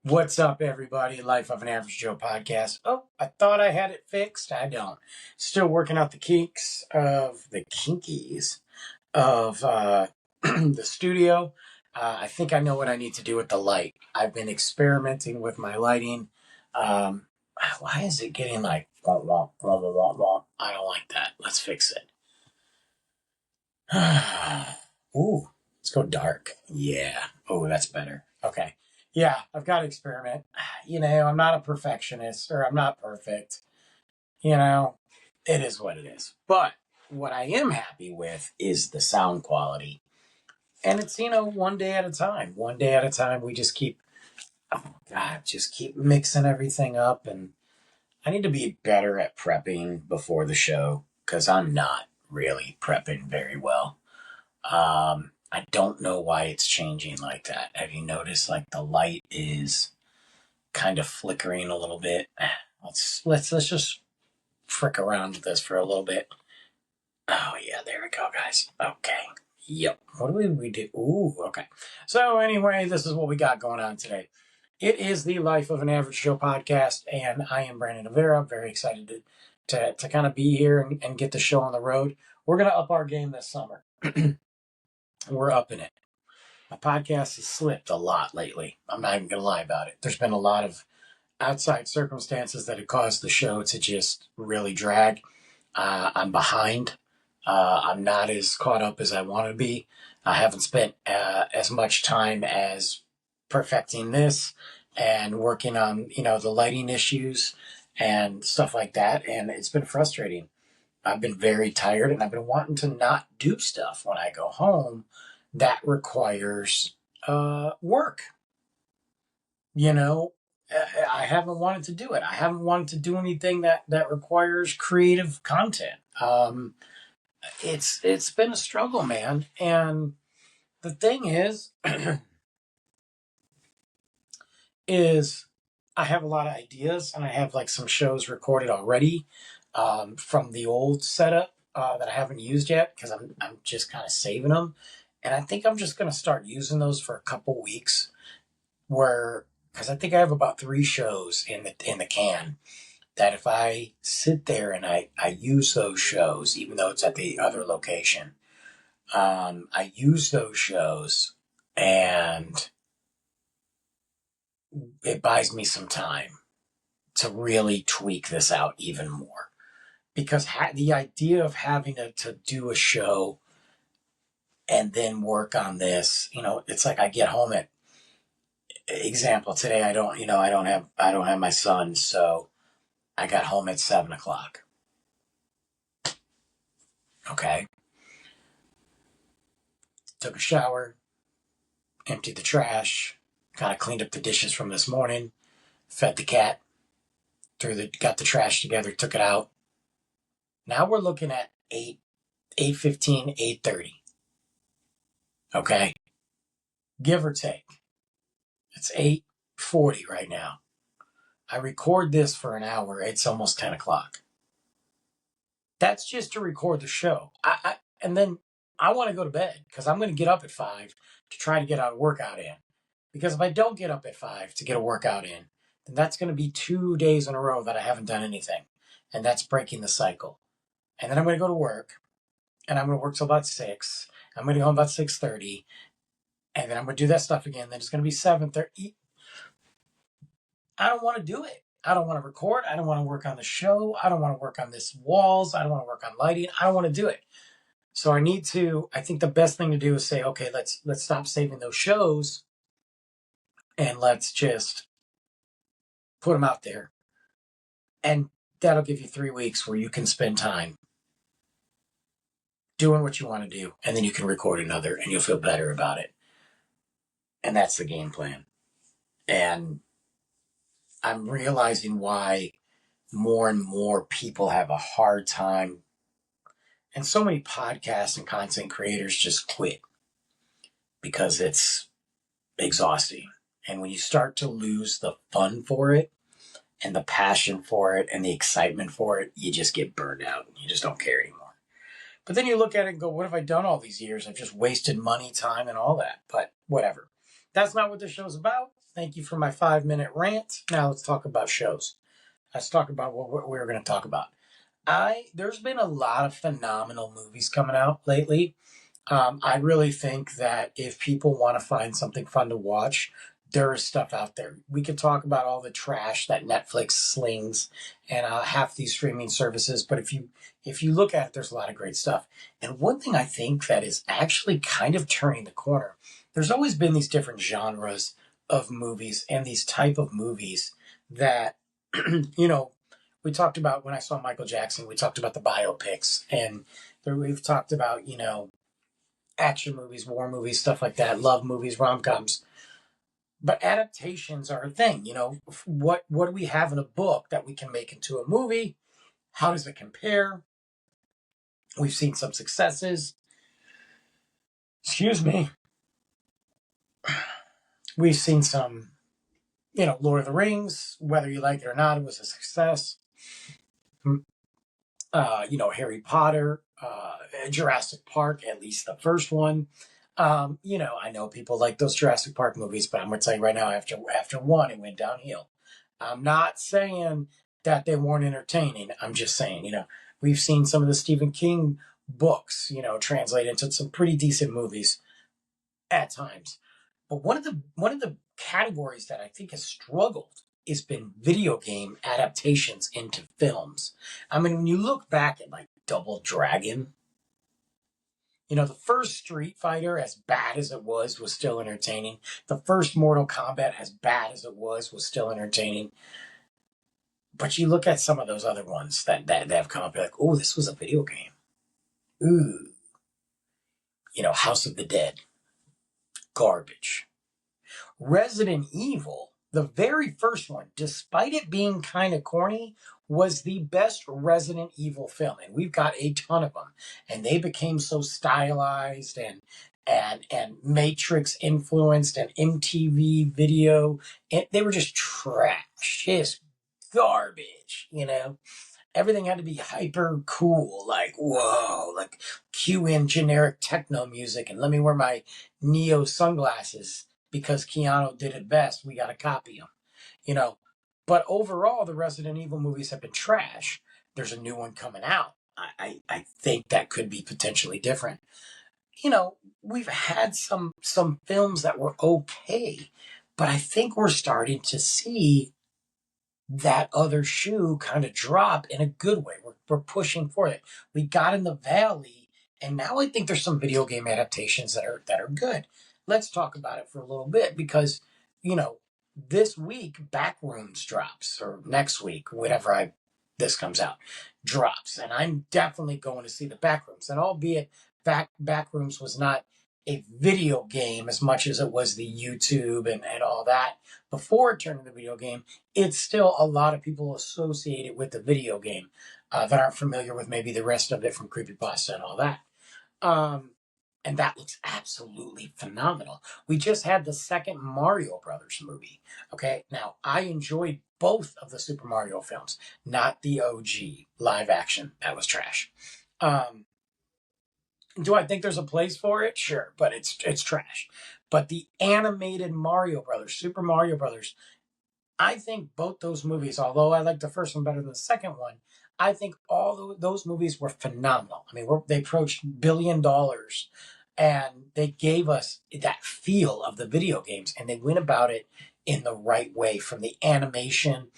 What's up, everybody? Life of an Average Joe podcast. Oh, I thought I had it fixed. I don't. Still working out the kinkies of the studio. I think I know what I need to do with the light. I've been experimenting with my lighting. Why is it getting like womp womp womp womp womp? I don't like that. Let's fix it. Ooh, let's go dark. Yeah. Oh, that's better. Okay. Yeah, I've got to experiment. I'm not a perfectionist or I'm not perfect. It is what it is. But what I am happy with is the sound quality. And it's, one day at a time. One day at a time, we just just keep mixing everything up. And I need to be better at prepping before the show because I'm not really prepping very well. I don't know why it's changing like that. Have you noticed like the light is kind of flickering a little bit? Let's just frick around with this for a little bit. Oh yeah, there we go, guys. Okay. Yep. What do we do? Ooh, okay. So anyway, this is what we got going on today. It is the Life of an Average Joe podcast, and I am Brandon Avera. I'm very excited to kind of be here and get the show on the road. We're gonna up our game this summer. We're upping it. My podcast has slipped a lot lately. I'm not even going to lie about it. There's been a lot of outside circumstances that have caused the show to just really drag. I'm behind. I'm not as caught up as I want to be. I haven't spent as much time as perfecting this and working on, the lighting issues and stuff like that. And it's been frustrating. I've been very tired and I've been wanting to not do stuff when I go home that requires work. I haven't wanted to do it. I haven't wanted to do anything that requires creative content. It's been a struggle, man. And the thing is, is I have a lot of ideas and I have like some shows recorded already from the old setup that I haven't used yet because I'm just kind of saving them. And I think I'm just going to start using those for a couple weeks because I think I have about 3 shows in the can that if I sit there and I use those shows, even though it's at the other location, I use those shows and it buys me some time to really tweak this out even more. Because the idea of having to do a show and then work on this, it's like I get home at example today. I don't have my son, so I got home at 7:00. Okay. Took a shower, emptied the trash, kind of cleaned up the dishes from this morning, fed the cat, got the trash together, took it out. Now we're looking at 8:15, 8:30. Okay. Give or take. It's 8:40 right now. I record this for an hour. It's almost 10:00. That's just to record the show. And then I want to go to bed because I'm going to get up at 5 to try to get a workout in. Because if I don't get up at 5 to get a workout in, then that's going to be 2 days in a row that I haven't done anything. And that's breaking the cycle. And then I'm going to go to work. And I'm going to work till about 6. I'm going to go home about 6:30. And then I'm going to do that stuff again. Then it's going to be 7:30. I don't want to do it. I don't want to record. I don't want to work on the show. I don't want to work on this walls. I don't want to work on lighting. I don't want to do it. So I think the best thing to do is say, okay, let's stop saving those shows and let's just put them out there. And that'll give you 3 weeks where you can spend time doing what you want to do. And then you can record another and you'll feel better about it. And that's the game plan. And I'm realizing why more and more people have a hard time. And so many podcasts and content creators just quit because it's exhausting. And when you start to lose the fun for it and the passion for it and the excitement for it, you just get burned out. You just don't care anymore. But then you look at it and go, what have I done all these years? I've just wasted money, time, and all that. But whatever. That's not what this show's about. Thank you for my 5-minute rant. Now let's talk about shows. Let's talk about what we're going to talk about. There's been a lot of phenomenal movies coming out lately. I really think that if people want to find something fun to watch, there is stuff out there. We could talk about all the trash that Netflix slings and half these streaming services, but if you look at it, there's a lot of great stuff. And one thing I think that is actually kind of turning the corner. There's always been these different genres of movies and these type of movies that you know we talked about when I saw Michael Jackson. We talked about the biopics, and we've talked about action movies, war movies, stuff like that, love movies, rom coms. But adaptations are a thing. What do we have in a book that we can make into a movie? How does it compare? We've seen some successes. Excuse me. We've seen some, Lord of the Rings. Whether you like it or not, it was a success. Harry Potter, Jurassic Park, at least the first one. I know people like those Jurassic Park movies, but I'm going to tell you right now, after one, it went downhill. I'm not saying that they weren't entertaining. I'm just saying, we've seen some of the Stephen King books, translate into some pretty decent movies at times. But one of the categories that I think has struggled has been video game adaptations into films. I mean, when you look back at like Double Dragon, the first Street Fighter, as bad as it was still entertaining. The first Mortal Kombat, as bad as it was still entertaining. But you look at some of those other ones that have come up, you're like, oh, this was a video game. Ooh. House of the Dead. Garbage. Resident Evil, the very first one, despite it being kind of corny, was the best Resident Evil film. And we've got a ton of them. And they became so stylized and Matrix influenced and MTV video. And they were just trash. Just garbage. Everything had to be hyper cool, like, whoa, like cue in generic techno music and let me wear my Neo sunglasses because Keanu did it best. We got to copy him, you know. But overall, the Resident Evil movies have been trash. There's a new one coming out. I think that could be potentially different. We've had some films that were okay, but I think we're starting to see that other shoe kind of drop in a good way. We're pushing for it. We got in the valley, and now I think there's some video game adaptations that are good. Let's talk about it for a little bit because, you know, this week Backrooms drops, or next week, whenever this comes out, drops, and I'm definitely going to see the Backrooms. And albeit Backrooms was not a video game as much as it was the YouTube and all that before it turned into a video game, it's still a lot of people associated with the video game that aren't familiar with maybe the rest of it from creepypasta and all that. And that looks absolutely phenomenal. We just had the second Mario Brothers movie. Okay, now I enjoyed both of the Super Mario films, not the OG live action. That was trash. Do I think there's a place for it? Sure, but it's trash. But the animated Mario Brothers, Super Mario Brothers, I think both those movies, although I like the first one better than the second one, I think all those movies were phenomenal. I mean, they approached $1 billion, and they gave us that feel of the video games, and they went about it in the right way, from the animation,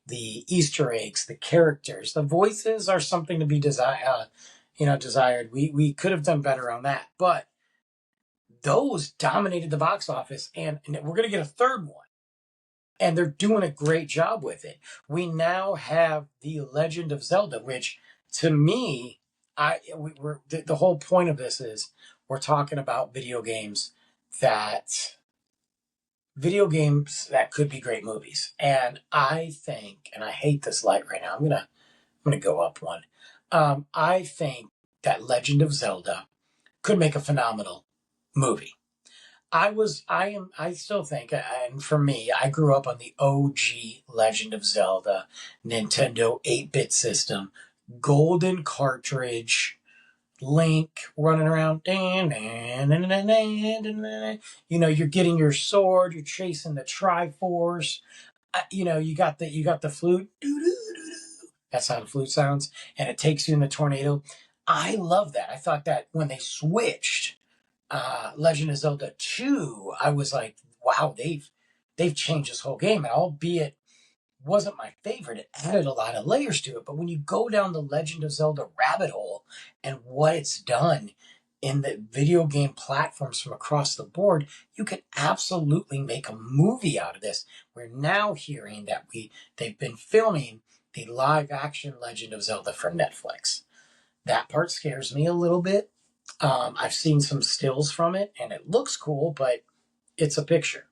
the Easter eggs, the characters, the voices are something to be desired. We could have done better on that, but those dominated the box office, and we're going to get a third one. And they're doing a great job with it. We now have The Legend of Zelda, which to me, the whole point of this is we're talking about video games that could be great movies. And I think, and I hate this light right now, I'm gonna go up one. I think that Legend of Zelda could make a phenomenal movie. I still think, and for me, I grew up on the OG Legend of Zelda Nintendo 8-bit system, golden cartridge, Link running around. You know, you're getting your sword, you're chasing the Triforce. You know, you got the flute. That's how the flute sounds, and it takes you in the tornado. I love that. I thought that when they switched Legend of Zelda 2, I was like, wow, they've changed this whole game. And albeit wasn't my favorite, it added a lot of layers to it. But when you go down the Legend of Zelda rabbit hole and what it's done in the video game platforms from across the board, you could absolutely make a movie out of this. We're now hearing that they've been filming the live action Legend of Zelda for Netflix. That part scares me a little bit. I've seen some stills from it, and it looks cool, but it's a picture.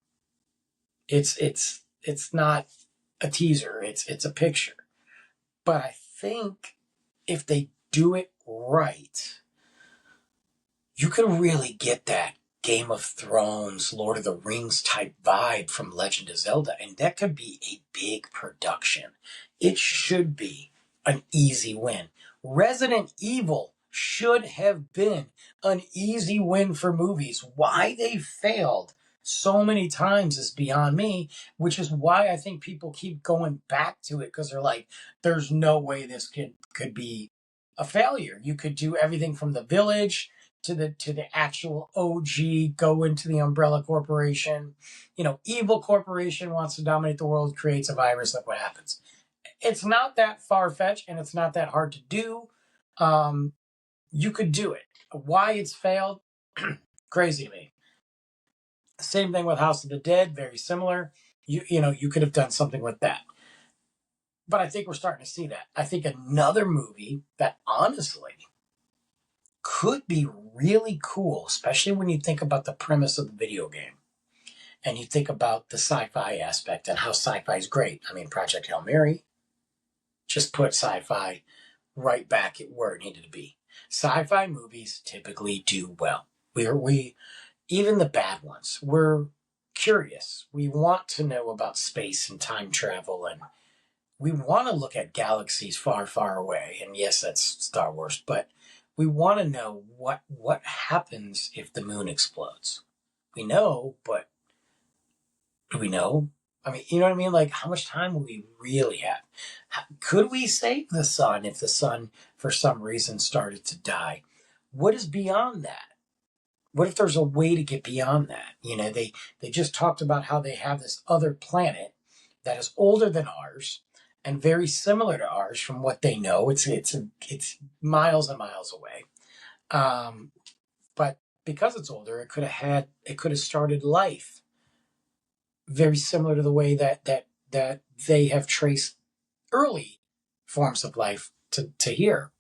It's not a teaser. It's a picture. But I think if they do it right, you can really get that Game of Thrones, Lord of the Rings type vibe from Legend of Zelda, and that could be a big production. It should be an easy win. Resident Evil should have been an easy win for movies. Why they failed so many times is beyond me, which is why I think people keep going back to it because they're like, there's no way this could be a failure. You could do everything from the village to the actual OG, go into the Umbrella Corporation. You know, evil corporation wants to dominate the world, creates a virus. Look what happens. It's not that far fetched, and it's not that hard to do. You could do it. Why it's failed, crazy to me. Same thing with House of the Dead, very similar. You know, you could have done something with that. But I think we're starting to see that. I think another movie that honestly could be really cool, especially when you think about the premise of the video game and you think about the sci-fi aspect and how sci-fi is great. I mean, Project Hail Mary just put sci-fi right back at where it needed to be. Sci-fi movies typically do well. We even the bad ones, we're curious. We want to know about space and time travel, and we want to look at galaxies far, far away. And yes, that's Star Wars, but we want to know what happens if the moon explodes. We know, but do we know? I mean, you know what I mean? Like, how much time will we really have? Could we save the sun if the sun, for some reason, started to die? What is beyond that? What if there's a way to get beyond that? You know, they just talked about how they have this other planet that is older than ours and very similar to ours from what they know. It's miles and miles away. But because it's older, it could have started life very similar to the way that they have traced early forms of life to here.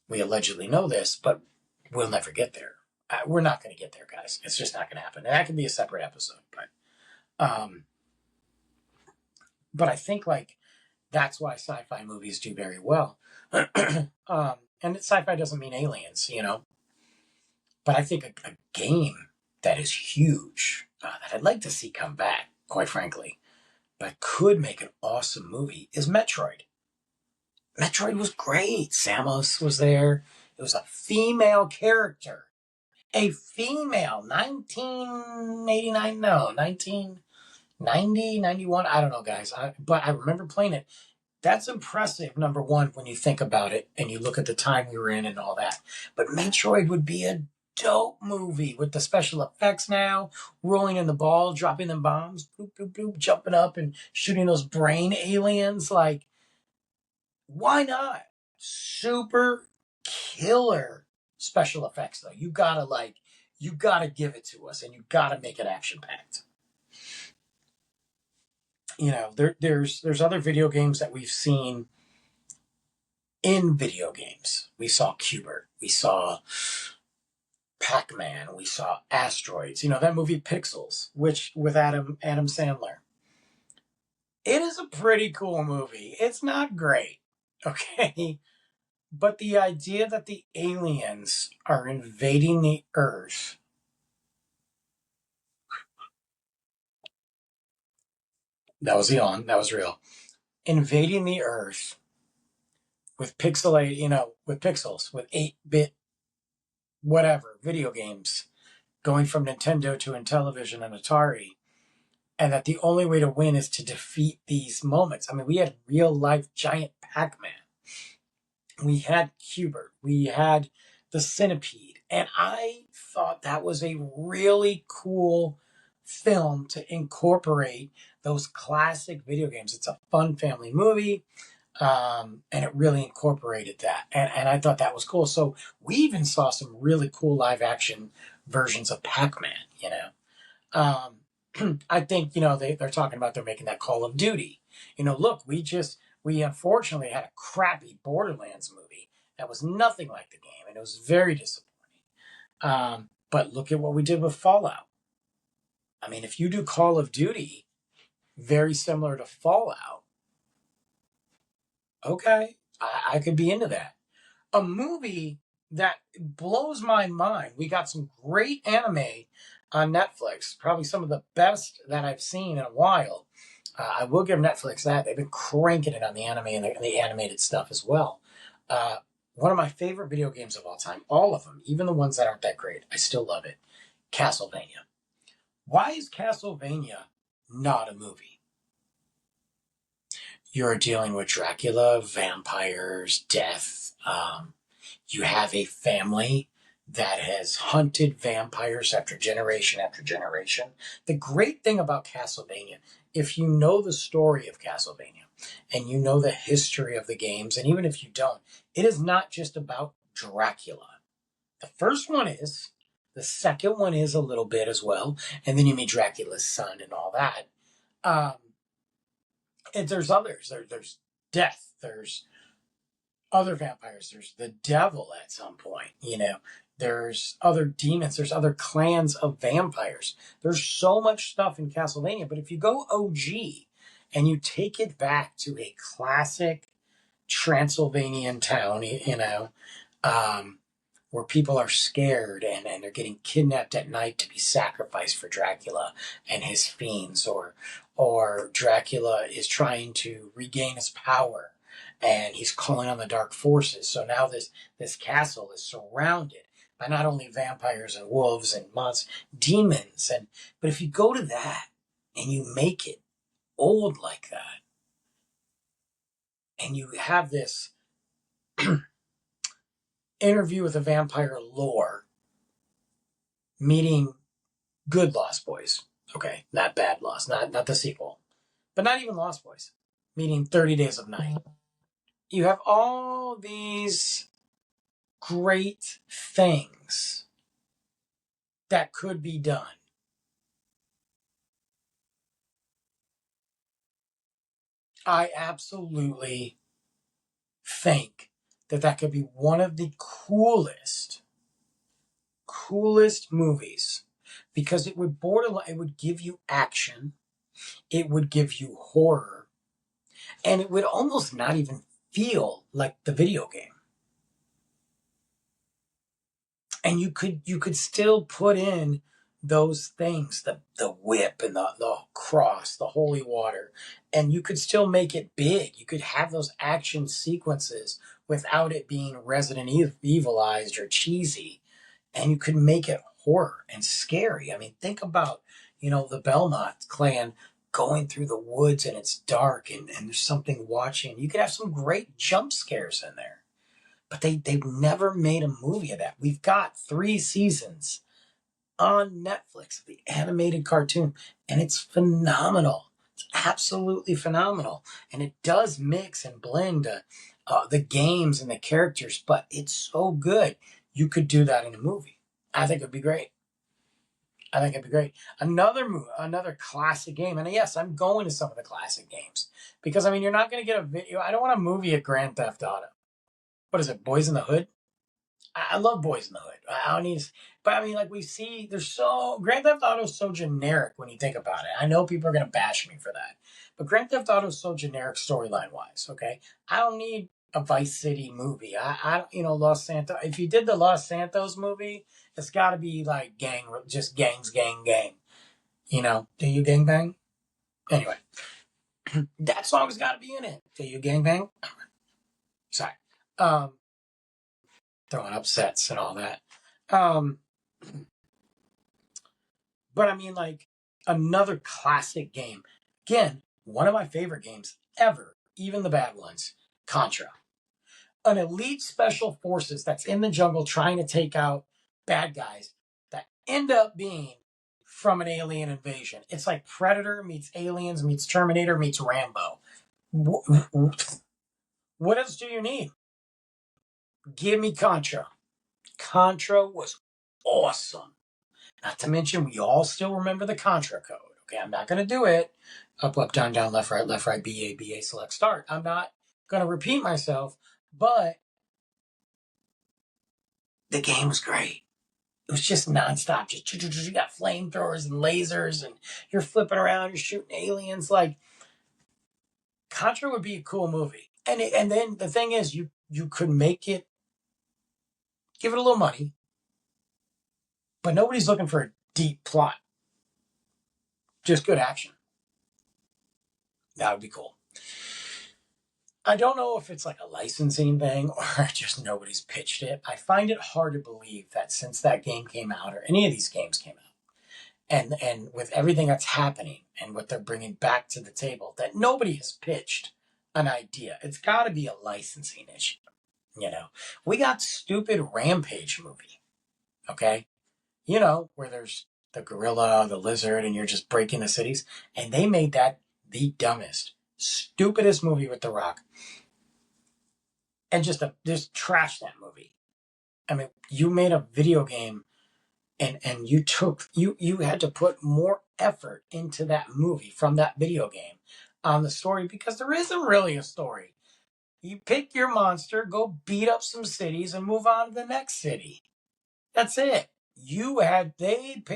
We allegedly know this, but we'll never get there. We're not going to get there, guys. It's just not going to happen. And that can be a separate episode, um, but I think like that's why sci-fi movies do very well. And sci-fi doesn't mean aliens, you know. But I think a game that is huge that I'd like to see come back, quite frankly, but could make an awesome movie is Metroid. Metroid was great. Samus was there. It was a female character. A female, 1989, no, 1990, 91. I don't know, guys. But I remember playing it. That's impressive, number one, when you think about it and you look at the time we were in and all that. But Metroid would be a dope movie with the special effects now, rolling in the ball, dropping them bombs, bloop, bloop, bloop, jumping up and shooting those brain aliens. Like, why not? Super killer special effects, though. You gotta give it to us and you gotta make it action packed. You know, there's other video games that we've seen in video games. We saw Cubert, we saw Pac-Man, we saw Asteroids. You know, that movie Pixels, which with Adam Sandler. It is a pretty cool movie. It's not great, okay? But the idea that the aliens are invading the Earth, that was the on, that was real. Invading the Earth with pixelate, with pixels, with 8-bit whatever video games, going from Nintendo to Intellivision and Atari, and that the only way to win is to defeat these moments. I mean, we had real life giant Pac-Man. We had Cubert. We had the Centipede. And I thought that was a really cool film to incorporate those classic video games. It's a fun family movie. And it really incorporated that. And I thought that was cool. So we even saw some really cool live action versions of Pac-Man. I think, they're talking about they're making that Call of Duty. Look, we unfortunately had a crappy Borderlands movie that was nothing like the game, and it was very disappointing. But look at what we did with Fallout. I mean, if you do Call of Duty very similar to Fallout, okay, I could be into that. A movie that blows my mind. We got some great anime on Netflix, probably some of the best that I've seen in a while. I will give Netflix that. They've been cranking it on the anime and the animated stuff as well. One of my favorite video games of all time, all of them, even the ones that aren't that great, I still love it. Castlevania. Why is Castlevania not a movie? You're dealing with Dracula, vampires, death. You have a family that has hunted vampires after generation. The great thing about Castlevania, if you know the story of Castlevania and you know the history of the games, and even if you don't, it is not just about Dracula. The first one is, the second one is a little bit as well, and then you meet Dracula's son and all that. And there's others. There's death. There's other vampires. There's the devil at some point. There's other demons. There's other clans of vampires. There's so much stuff in Castlevania. But if you go OG and you take it back to a classic Transylvanian town, where people are scared and they're getting kidnapped at night to be sacrificed for Dracula and his fiends, or Dracula is trying to regain his power and he's calling on the dark forces. So now this castle is surrounded by not only vampires and wolves and monsters, demons, but if you go to that and you make it old like that, and you have this interview with a vampire lore meeting good Lost Boys. Okay, not bad Lost, not the sequel, but not even Lost Boys, meaning 30 Days of Night. You have all these great things that could be done. I absolutely think that could be one of the coolest movies, because it would give you action, it would give you horror, and it would almost not even feel like the video game. And you could still put in those things, the whip and the cross, the holy water, and you could still make it big. You could have those action sequences without it being Resident Evilized or cheesy, and you could make it horror and scary. I mean, think about, the Belmont clan going through the woods and it's dark and there's something watching. You could have some great jump scares in there. But they've never made a movie of that. We've got 3 seasons on Netflix of the animated cartoon, and it's phenomenal. It's absolutely phenomenal. And it does mix and blend the games and the characters, but it's so good. You could do that in a movie. I think it'd be great. Another classic game. And yes, I'm going to some of the classic games because, you're not going to get a video. I don't want a movie of Grand Theft Auto. What is it, Boys in the Hood? I love Boys in the Hood. I don't need, but we see Grand Theft Auto is so generic when you think about it. I know people are going to bash me for that, but Grand Theft Auto is so generic storyline wise. Okay, I don't need a Vice City movie. Los Santos. If you did the Los Santos movie, it's got to be like just gangs, gang. Do you gang bang? Anyway, that song's got to be in it. Do you gang bang? Sorry. Um, throwing upsets and all that. Um, but I mean, like, another classic game. Again, one of my favorite games ever, even the bad ones, Contra. An elite special forces that's in the jungle trying to take out bad guys that end up being from an alien invasion. It's like Predator meets Aliens meets Terminator meets Rambo. What else do you need? Give me Contra. Contra was awesome. Not to mention, we all still remember the Contra code. Okay, I'm not going to do it. Up, up, down, down, left, right, BA, BA, select, start. I'm not going to repeat myself, but the game was great. It was just nonstop. Just you got flamethrowers and lasers, and you're flipping around, you're shooting aliens. Like, Contra would be a cool movie. And then the thing is, you could make it, give it a little money, but nobody's looking for a deep plot. Just good action. That would be cool. I don't know if it's like a licensing thing or just nobody's pitched it. I find it hard to believe that since that game came out, or any of these games came out, and with everything that's happening and what they're bringing back to the table, that nobody has pitched an idea. It's got to be a licensing issue. We got stupid Rampage movie, okay? Where there's the gorilla, the lizard, and you're just breaking the cities. And they made that the dumbest, stupidest movie with The Rock. And just trash that movie. I mean, you made a video game and you had to put more effort into that movie from that video game on the story, because there isn't really a story. You pick your monster, go beat up some cities, and move on to the next city. That's it.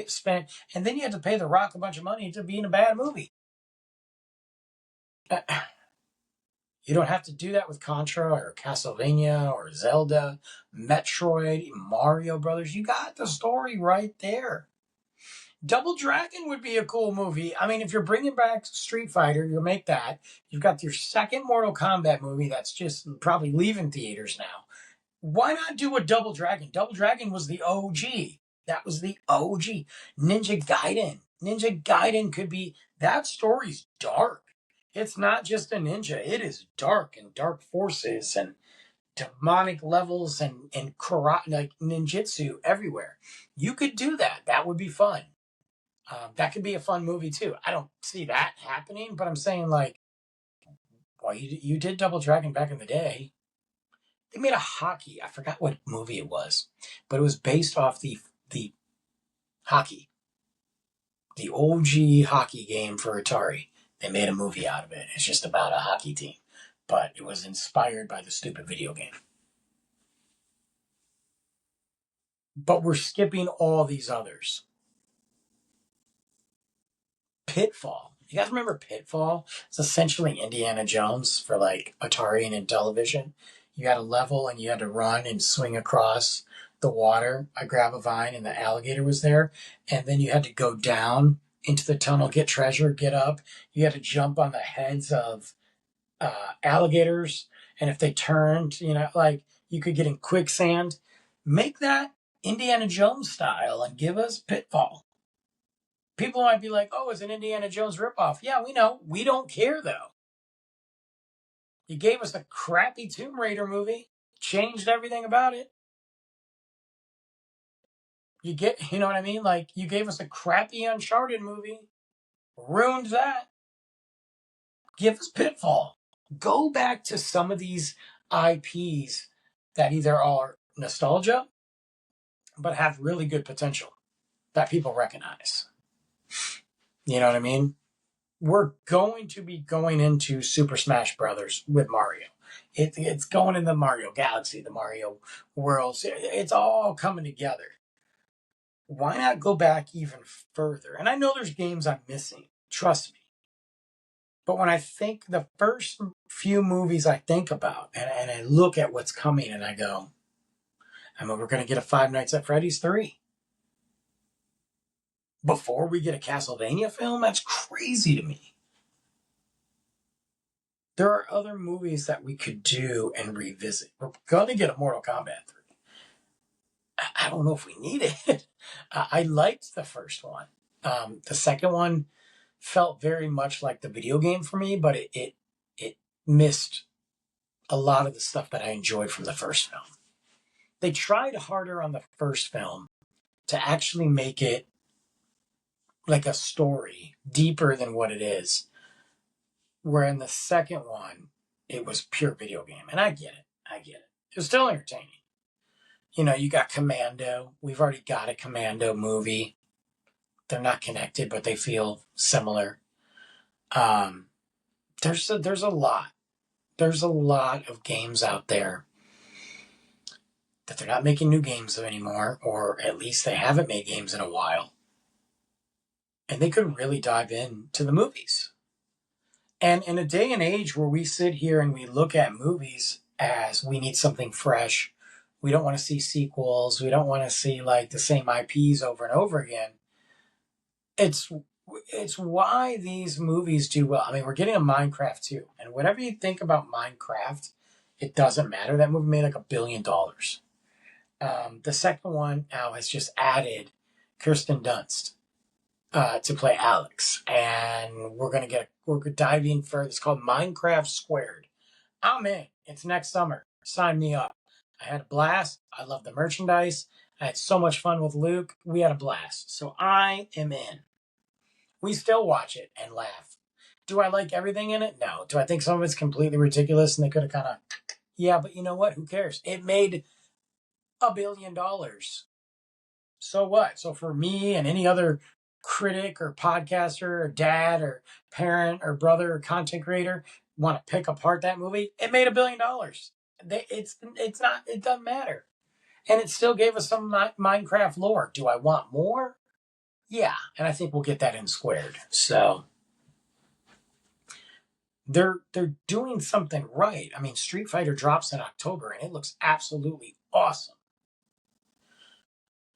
Spent, and then you had to pay The Rock a bunch of money to be in a bad movie. You don't have to do that with Contra or Castlevania or Zelda, Metroid, Mario Brothers. You got the story right there. Double Dragon would be a cool movie. I mean, if you're bringing back Street Fighter, you'll make that. You've got your second Mortal Kombat movie that's just probably leaving theaters now. Why not do a Double Dragon? Double Dragon was the OG. That was the OG. Ninja Gaiden. Ninja Gaiden could be, that story's dark. It's not just a ninja. It is dark, and dark forces and demonic levels and karate, like ninjutsu everywhere. You could do that. That would be fun. That could be a fun movie too. I don't see that happening, but I'm saying, like, well, you did Double Dragon back in the day. They made a hockey. I forgot what movie it was, but it was based off the hockey, the OG hockey game for Atari. They made a movie out of it. It's just about a hockey team, but it was inspired by the stupid video game. But we're skipping all these others. Pitfall. You guys remember Pitfall? It's essentially Indiana Jones for like Atari and Intellivision. You had a level and you had to run and swing across the water. I grab a vine and the alligator was there. And then you had to go down into the tunnel, get treasure, get up. You had to jump on the heads of alligators. And if they turned, like, you could get in quicksand. Make that Indiana Jones style and give us Pitfall. People might be like, oh, it's an Indiana Jones ripoff. Yeah, we know. We don't care, though. You gave us a crappy Tomb Raider movie, changed everything about it. You know what I mean? Like, you gave us a crappy Uncharted movie, ruined that. Give us Pitfall. Go back to some of these IPs that either are nostalgia, but have really good potential that people recognize. You know what I mean? We're going to be going into Super Smash Brothers with Mario. It's going in the Mario Galaxy, the Mario Worlds. It's all coming together. Why not go back even further? And I know there's games I'm missing. Trust me. But when I think the first few movies I think about, and I look at what's coming, and I go, I mean, we're going to get a Five Nights at Freddy's 3. Before we get a Castlevania film? That's crazy to me. There are other movies that we could do and revisit. We're going to get a Mortal Kombat 3. I don't know if we need it. I liked the first one. The second one felt very much like the video game for me, but it missed a lot of the stuff that I enjoyed from the first film. They tried harder on the first film to actually make it like a story deeper than what it is. Where in the second one, it was pure video game. And I get it. I get it. It was still entertaining. You know, you got Commando. We've already got a Commando movie. They're not connected, but they feel similar. There's a lot. There's a lot of games out there that they're not making new games of anymore, or at least they haven't made games in a while. And they could really dive into the movies. And in a day and age where we sit here and we look at movies as we need something fresh, we don't want to see sequels, we don't want to see like the same IPs over and over again. It's why these movies do well. I mean, we're getting a Minecraft too. And whatever you think about Minecraft, it doesn't matter. That movie made like $1 billion. The second one now has just added Kirsten Dunst to play Alex, and we're diving further. It's called Minecraft Squared. I'm in. It's next summer. Sign me up. I had a blast. I love the merchandise. I had so much fun with Luke. We had a blast. So I am in. We still watch it and laugh. Do I like everything in it? No. Do I think some of it's completely ridiculous and they could have kind of, yeah, but you know what? Who cares? It made $1 billion. So what? So for me and any other critic or podcaster or dad or parent or brother or content creator want to pick apart that movie, it made $1 billion. It's not, it doesn't matter. And it still gave us some Minecraft lore. Do I want more? Yeah. And I think we'll get that in Squared. So they're doing something right. I mean, Street Fighter drops in October and it looks absolutely awesome.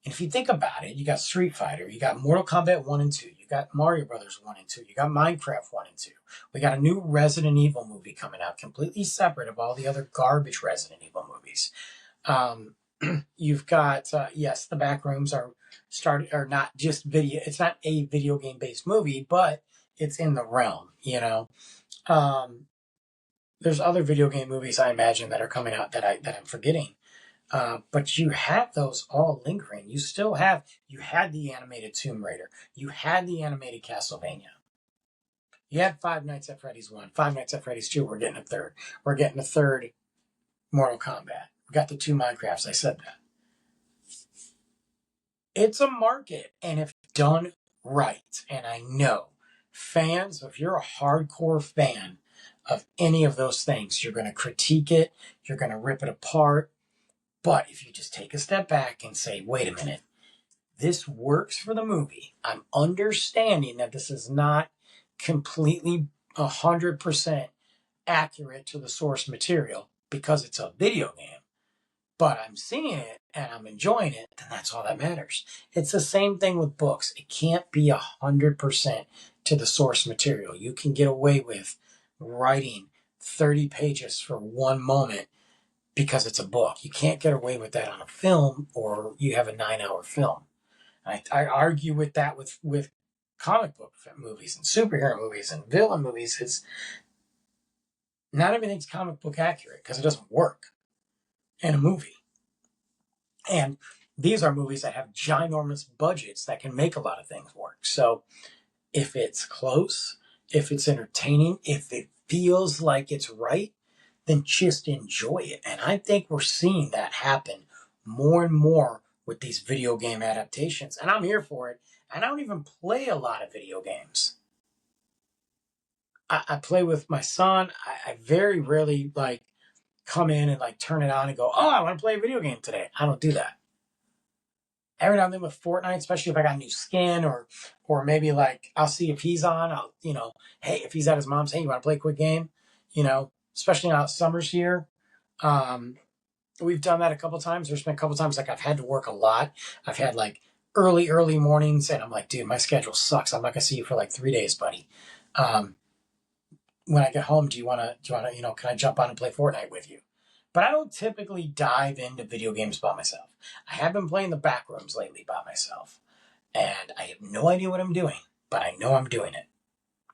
And if you think about it, you got Street Fighter, you got Mortal Kombat 1 and 2, you got Mario Brothers 1 and 2, you got Minecraft 1 and 2. We got a new Resident Evil movie coming out, completely separate of all the other garbage Resident Evil movies. You've got, yes, the Backrooms are not just video, it's not a video game based movie, but it's in the realm, you know. There's other video game movies I imagine that are coming out that I'm forgetting. But you have those all lingering. You had the animated Tomb Raider. You had the animated Castlevania. You had Five Nights at Freddy's 1, Five Nights at Freddy's 2. We're getting a third. We're getting a third Mortal Kombat. We got the 2 Minecrafts. I said that. It's a market, and if done right, and I know fans, if you're a hardcore fan of any of those things, you're going to critique it. You're going to rip it apart. But if you just take a step back and say, wait a minute, this works for the movie. I'm understanding that this is not completely 100% accurate to the source material because it's a video game, but I'm seeing it and I'm enjoying it, then that's all that matters. It's the same thing with books. It can't be 100% to the source material. You can get away with writing 30 pages for one moment because it's a book. You can't get away with that on a film, or you have a 9-hour film. I argue with that with comic book movies and superhero movies and villain movies. It's not everything's comic book accurate because it doesn't work in a movie. And these are movies that have ginormous budgets that can make a lot of things work. So if it's close, if it's entertaining, if it feels like it's right, then just enjoy it. And I think we're seeing that happen more and more with these video game adaptations. And I'm here for it. And I don't even play a lot of video games. I play with my son. I very rarely like come in and like turn it on and go, oh, I want to play a video game today. I don't do that. Every now and then with Fortnite, especially if I got a new skin or maybe like I'll see if he's on, hey, if he's at his mom's, hey, you want to play a quick game? Especially now summer's here. We've done that a couple times. There's been a couple times like I've had to work a lot. I've had like early mornings and I'm like, dude, my schedule sucks. I'm not going to see you for like 3 days, buddy. when I get home, do you want to, can I jump on and play Fortnite with you? But I don't typically dive into video games by myself. I have been playing the back rooms lately by myself, and I have no idea what I'm doing, but I know I'm doing it.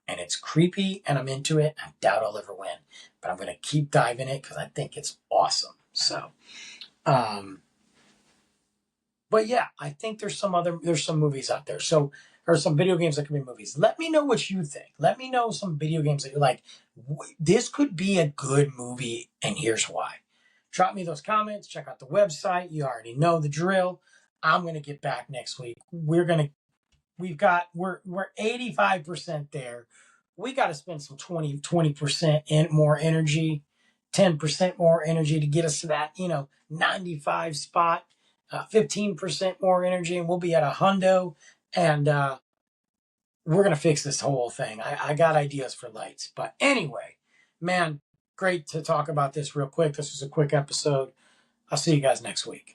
And it's creepy, and I'm into it. I doubt I'll ever win, but I'm going to keep diving it because I think it's awesome. So, but yeah, I think there's some movies out there. So, or some video games that could be movies. Let me know what you think. Let me know some video games that you're like, this could be a good movie, and here's why. Drop me those comments. Check out the website. You already know the drill. I'm going to get back next week. We're 85% there. We got to spend some 20% in more energy, 10% more energy to get us to that, 95 spot, 15% more energy, and we'll be at a hundo. And we're going to fix this whole thing. I got ideas for lights. But anyway, man, great to talk about this real quick. This was a quick episode. I'll see you guys next week.